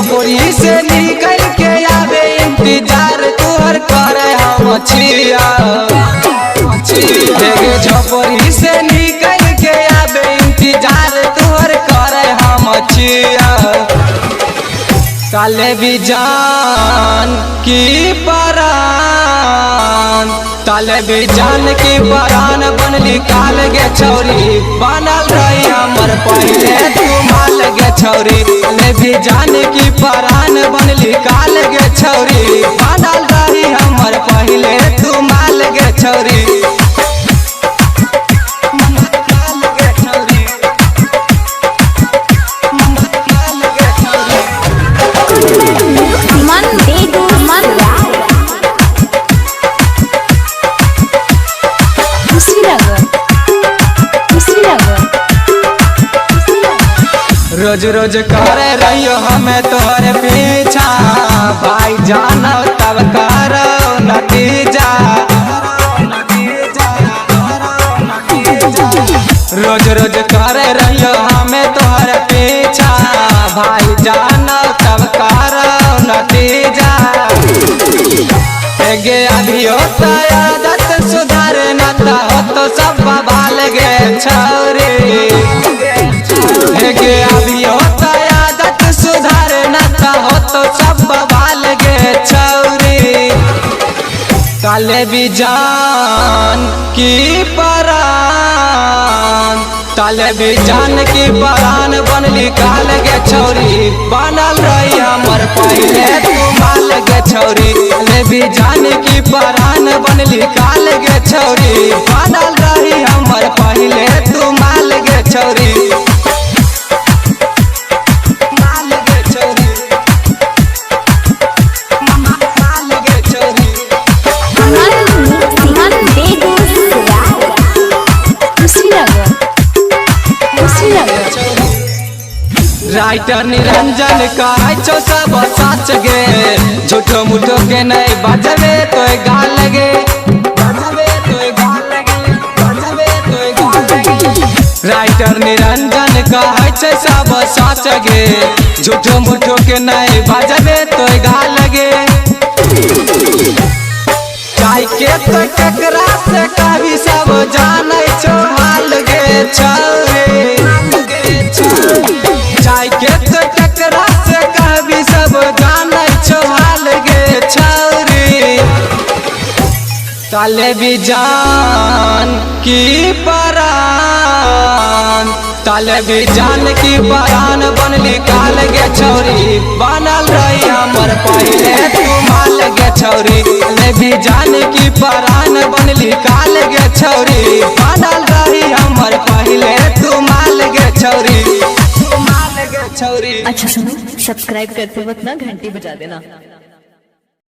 झोपड़ी से निकल के आवे इंतजार तुहर करे हम छिया। देखे झोपड़ी से निकल के आवे इंतजार तुहर करे हम छिया। काले भी जान की परान, ताले भी जान की परान बनली काल गे छौरी। बनल रही हमर पहले तू माल गे छौरी। ताले भी जान की परान बनली काल गे छौरी। बनल रही हमर पहले तू माल गे छौरी। रोज रोज करे रहियो हमें तोहरे पीछा, भाई जानो तब करो नतीजा। रोज रोज करे रहियो हमें तोहरे पीछा, भाई जानो तब करो नतीजा। गे अभी होता आदत सुधार नता हो तो सब बवाल गे छौरी। गे अभी होता आदत सुधार नता हो तो सब बवाल गे छौरी। काले भी जान की परान, ताले भी जान की परान बनली काल गे छौरी। बनल रही हमर पहले तू माल गे छौरी। ताले भी जान की परान बनली काल गे छौरी। बनल रही हमर पहले तू माल गे छौरी। राइटर निरंजन का छो सब सच गे, झूठो मुठो के नहीं बजबे तो गाल गे। राइटर निरंजन का छो सब सच गे, झूठो मुठो के नहीं बजबे तो गाल गे। चाय के तो ककरा से कभी सब जाने छो हाल गे छौरी। चाय के तो टकरा से कभी सब जाने छो हाल गे छौरी। ताले भी जान की परान, ताले भी जान की परान बनली काल गे छौरी। बनल रही हमर पहले तू माल गे छौरी। ताले भी जान की परान बनली काल गे छौरी। बनल रही हमर पहले तू माल गे छौरी। अच्छा सुनो, सब्सक्राइब करते वक्त ना घंटी बजा देना।